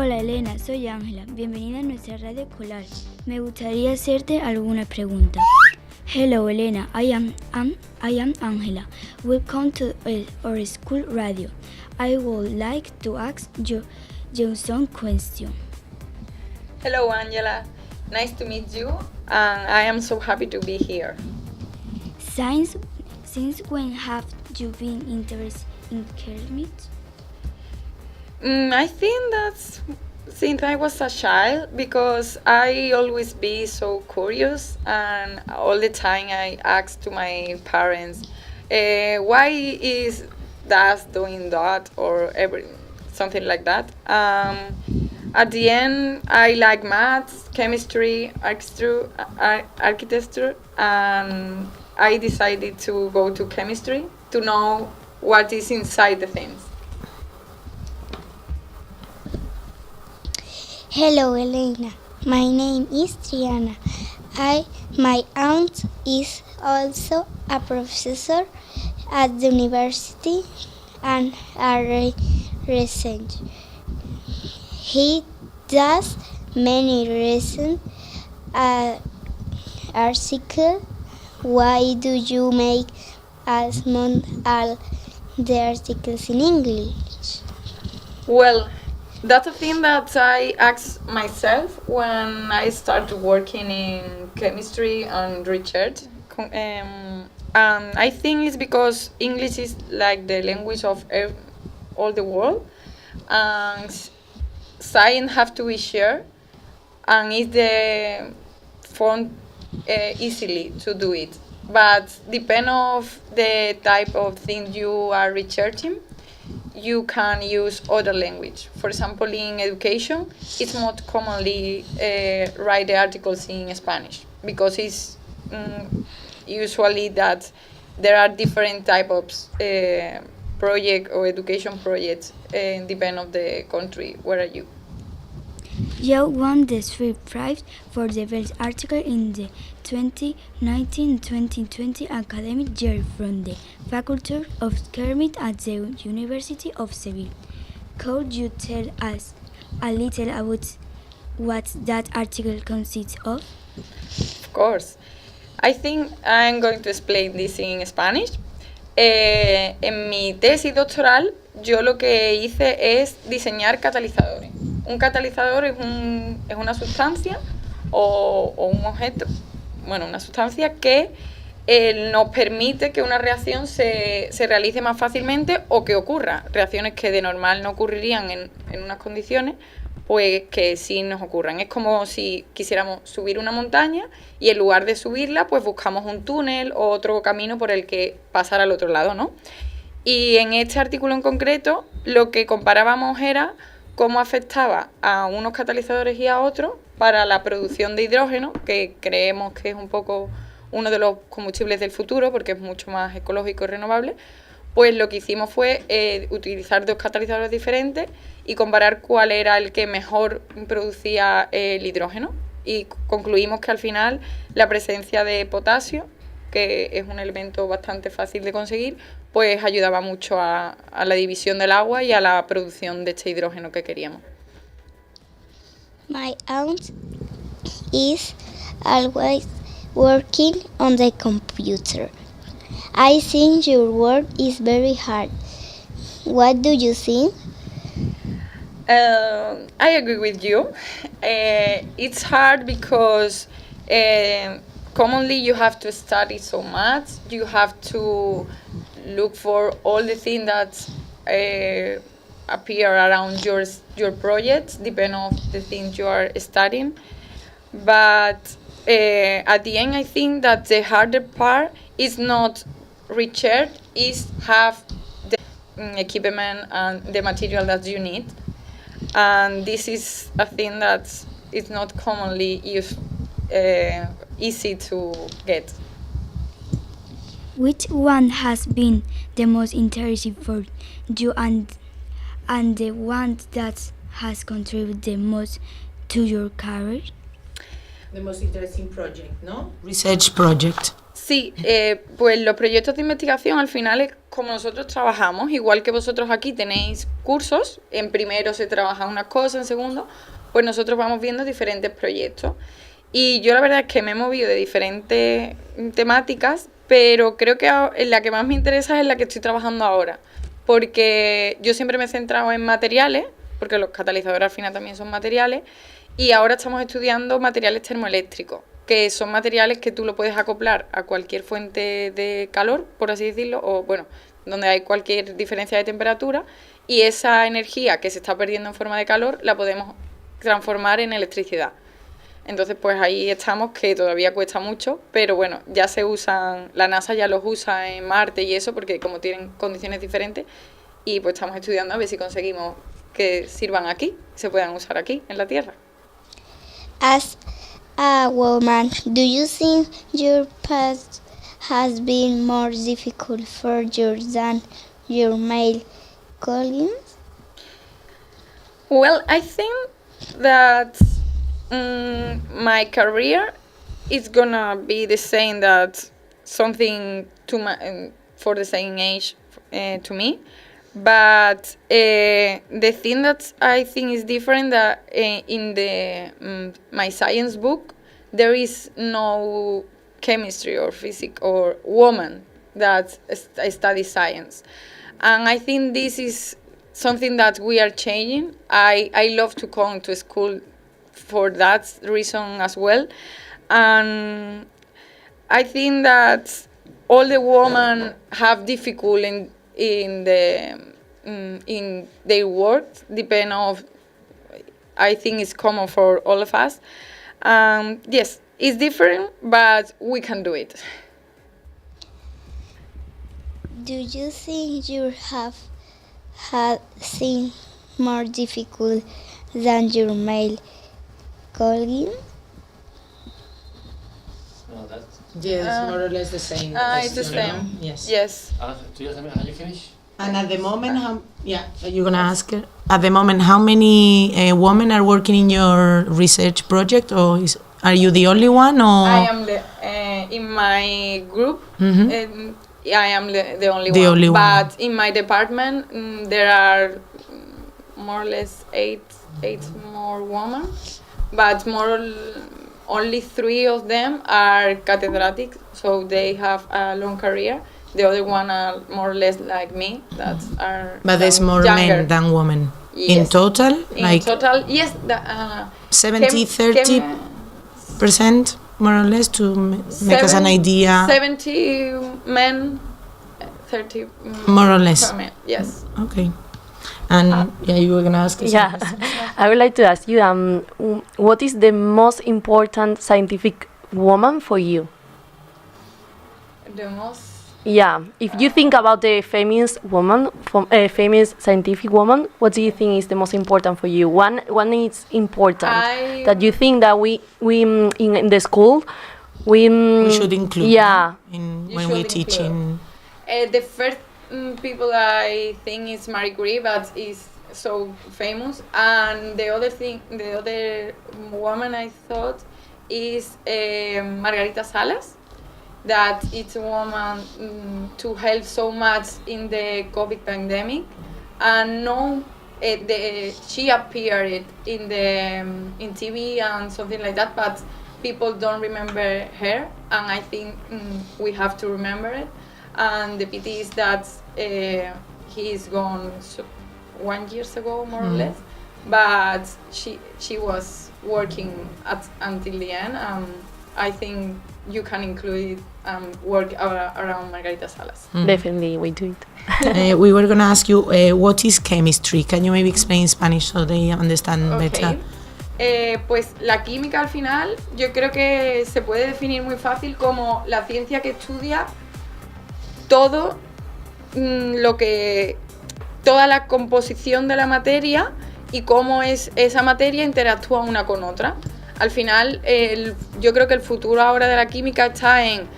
Hola Elena, soy Ángela. Bienvenida a nuestra radio escolar. Me gustaría hacerte algunas preguntas. Hello Elena, I am Ángela. Welcome to our school radio. I would like to ask you some questions. Hello Angela, nice to meet you, and I am so happy to be here. Since when have you been interested in climate? I think that's since I was a child, because I always be so curious, and all the time I ask to my parents, why is that doing that, or something like that. At the end, I like maths, chemistry, architecture, and I decided to go to chemistry to know what is inside the things. Hello Elena, my name is Triana. My aunt is also a professor at the university and a researcher. He does many recent articles. Why do you make as much all the articles in English? Well, that's a thing that I asked myself when I started working in chemistry and research. And I think it's because English is like the language of all the world, and science have to be shared, and it's the fun easily to do it. But depend of the type of thing you are researching, you can use other language. For example, in education, it's more commonly write the articles in Spanish, because it's usually that there are different type of project or education projects depend of the country where are you. You won the Swift Prize for the best article in the 2019-2020 academic year from the Facultad of Química at the University of Sevilla. Could you tell us a little about what that article consists of? Of course. I think I'm going to explain this in Spanish. En mi tesis doctoral, yo lo que hice es diseñar catalizadores. Un catalizador es una sustancia o un objeto, bueno, una sustancia que nos permite que una reacción se realice más fácilmente, o que ocurra reacciones que de normal no ocurrirían en unas condiciones, pues que sí nos ocurran. Es como si quisiéramos subir una montaña y en lugar de subirla, pues buscamos un túnel o otro camino por el que pasar al otro lado, ¿no? Y en este artículo en concreto, lo que comparábamos era cómo afectaba a unos catalizadores y a otros para la producción de hidrógeno, que creemos que es un poco uno de los combustibles del futuro, porque es mucho más ecológico y renovable. Pues lo que hicimos fue utilizar dos catalizadores diferentes y comparar cuál era el que mejor producía el hidrógeno. Y concluimos que al final la presencia de potasio, que es un elemento bastante fácil de conseguir, pues ayudaba mucho a la división del agua y a la producción de este hidrógeno que queríamos. My aunt is always working on the computer. I think your work is very hard. What do you think? I agree with you. It's hard because commonly you have to study so much. You have to look for all the things that appear around your project, depending on the things you are studying. But at the end, I think that the harder part is not research, is have the equipment and the material that you need. And this is a thing that is not commonly easy to get. Which one has been the most interesting for you and the one that has contributed the most to your career? The most interesting project, no? Research project. Sí, pues los proyectos de investigación al final es como nosotros trabajamos, igual que vosotros aquí tenéis cursos, en primero se trabaja unas cosas, en segundo, pues nosotros vamos viendo diferentes proyectos. Y yo la verdad es que me he movido de diferentes temáticas, pero creo que la que más me interesa es la que estoy trabajando ahora, porque yo siempre me he centrado en materiales, porque los catalizadores al final también son materiales, y ahora estamos estudiando materiales termoeléctricos, que son materiales que tú lo puedes acoplar a cualquier fuente de calor, por así decirlo, o bueno, donde hay cualquier diferencia de temperatura, y esa energía que se está perdiendo en forma de calor la podemos transformar en electricidad. Entonces, pues ahí estamos, que todavía cuesta mucho, pero bueno, ya se usan, la NASA ya los usa en Marte y eso, porque como tienen condiciones diferentes, y pues estamos estudiando a ver si conseguimos que sirvan aquí, se puedan usar aquí, en la Tierra. As a woman, do you think your past has been more difficult for you than your male colleagues? Well, I think that my career is gonna be the same, that something for the same age to me, but the thing that I think is different that in the my science book there is no chemistry or physics or woman that studies science, and I think this is something that we are changing. I love to come to school for that reason as well, and I think that all the women have difficulty in their work, depend of, I think it's common for all of us. Yes, it's different, but we can do it. Do you think you have had things more difficult than your male colleagues? No, that's... Yes, more or less the same. It's the question, same. no? Yes. Yes. Do you finish? And at the moment, you're gonna ask her. At the moment, how many women are working in your research project, or are you the only one? Or I am in my group. I am the only one. Only one. But in my department, there are more or less eight more women, but only 3 of them are catedráticos, so they have a long career. The other one are more or less like me, that are. But there's more younger. men than women. Yes. In total, In total, yes. 30% more or less, to make us an idea. 70 men, 30 More or less. men, yes. Okay. And you were gonna ask us. Yeah, I would like to ask you, what is the most important scientific woman for you? The most. Yeah, if you think about the famous woman, famous scientific woman, what do you think is the most important for you? One is important that you think that we in the school we should include. Yeah. When we're teaching. The first people I think is Marie Curie, but is so famous, and the other woman I thought is Margarita Salas. That it's a woman to help so much in the COVID pandemic, and she appeared in TV and something like that, but people don't remember her, and I think we have to remember it. And the pity is that he is gone 1 year ago, more or less, but she was working until the end. I think you can include work around Margarita Salas. Definitely we do it. We were going to ask you, what is chemistry? Can you maybe explain in Spanish so they understand better? Pues la química al final yo creo que se puede definir muy fácil como la ciencia que estudia todo toda la composición de la materia y cómo esa materia interactúa una con otra. Al final, yo creo que el futuro ahora de la química está en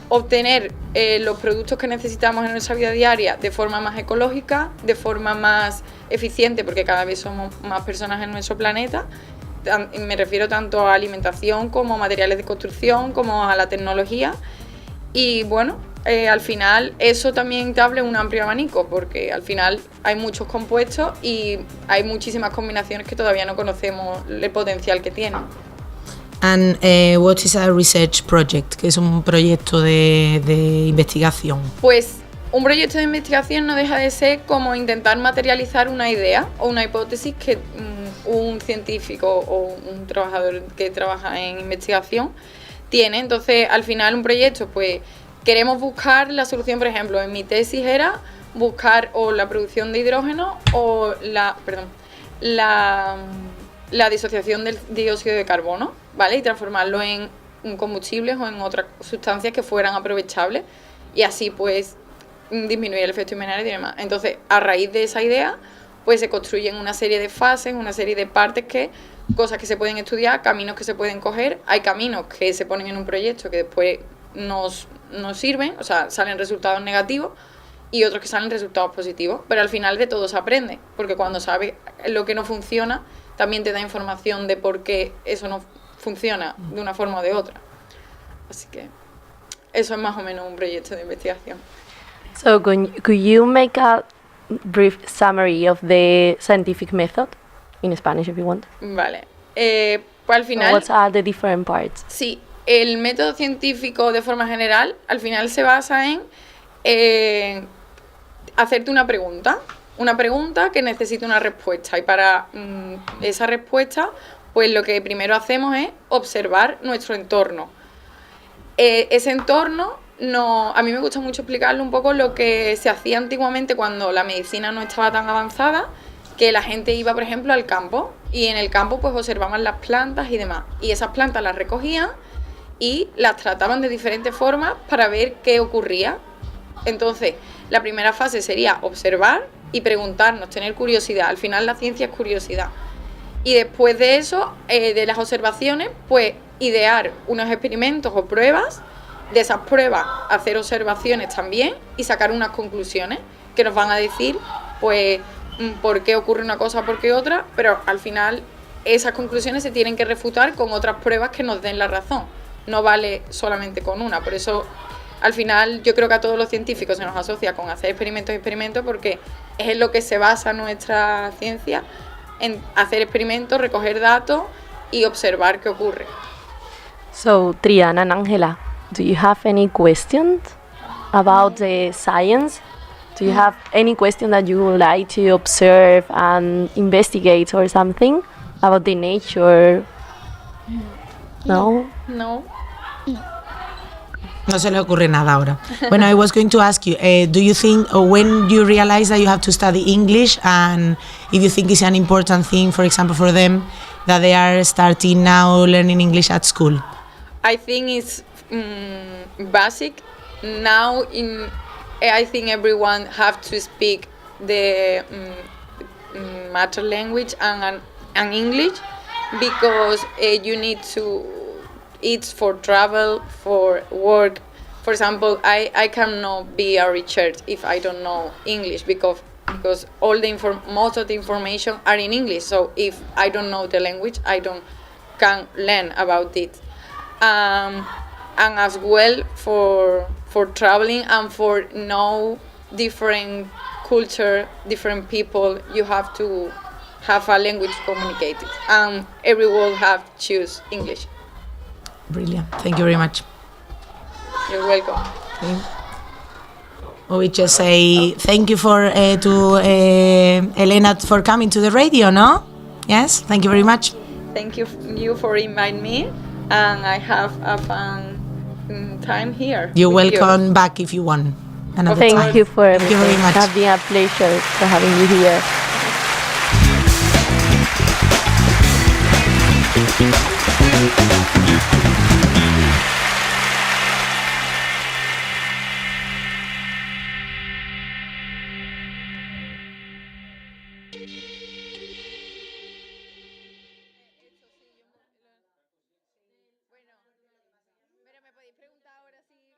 obtener los productos que necesitamos en nuestra vida diaria de forma más ecológica, de forma más eficiente, porque cada vez somos más personas en nuestro planeta. Me refiero tanto a alimentación como a materiales de construcción, como a la tecnología. Y bueno, al final eso también te abre un amplio abanico, porque al final hay muchos compuestos y hay muchísimas combinaciones que todavía no conocemos el potencial que tienen. And what is a research project? ¿Qué es un proyecto de investigación? Pues un proyecto de investigación no deja de ser como intentar materializar una idea o una hipótesis que un científico o un trabajador que trabaja en investigación tiene. Entonces, al final un proyecto, pues queremos buscar la solución. Por ejemplo, en mi tesis era buscar o la producción de hidrógeno o la disociación del dióxido de carbono, ¿vale? Y transformarlo en combustibles o en otras sustancias que fueran aprovechables y así pues disminuir el efecto invernadero y demás. Entonces, a raíz de esa idea, pues se construyen una serie de fases, una serie de partes cosas que se pueden estudiar, caminos que se pueden coger. Hay caminos que se ponen en un proyecto que después nos sirven, o sea, salen resultados negativos, y otros que salen resultados positivos, pero al final de todo se aprende, porque cuando sabes lo que no funciona, también te da información de por qué eso no funciona de una forma o de otra. Así que eso es más o menos un proyecto de investigación. So could you make a brief summary of the scientific method in Spanish if you want? Vale. Pues al final... What are the different parts? Sí, el método científico de forma general al final se basa en hacerte una pregunta que necesita una respuesta, y para esa respuesta pues lo que primero hacemos es observar nuestro entorno. Ese entorno a mí me gusta mucho explicarlo un poco lo que se hacía antiguamente cuando la medicina no estaba tan avanzada, que la gente iba, por ejemplo, al campo, y en el campo pues observaban las plantas y demás, y esas plantas las recogían y las trataban de diferentes formas para ver qué ocurría. Entonces, la primera fase sería observar y preguntarnos, tener curiosidad. Al final la ciencia es curiosidad. Y después de eso, de las observaciones, pues idear unos experimentos o pruebas. De esas pruebas hacer observaciones también y sacar unas conclusiones que nos van a decir pues por qué ocurre una cosa, por qué otra, pero al final esas conclusiones se tienen que refutar con otras pruebas que nos den la razón. No vale solamente con una. Por eso al final yo creo que a todos los científicos se nos asocia con hacer experimentos porque es en lo que se basa nuestra ciencia, en hacer experimentos, recoger datos y observar qué ocurre. So, Triana and Angela, do you have any questions about the science? Do you have any question that you would like to observe and investigate or something about the nature? No? No. No se le ocurre nada ahora. Bueno, I was going to ask you, do you think, or when you realize that you have to study English, and if you think it's an important thing, for example, for them, that they are starting now learning English at school? I think it's basic. Now, I think everyone have to speak the matter language and English, because you need to. It's for travel, for work. For example, I cannot be a researcher if I don't know English, because all most of the information are in English. So if I don't know the language, can learn about it. And as well for traveling and for know different culture, different people, you have to have a language to communicate it. And everyone have to choose English. Brilliant. Thank you very much. You're welcome. Okay. Well, we just say thank you to Elena for coming to the radio, no? Yes, thank you very much. Thank you for inviting me, and I have a fun time here. You're welcome back if you want. Another time. Thank you for everything. Thank you very much. It's been a pleasure for having you here. Pero me podéis preguntar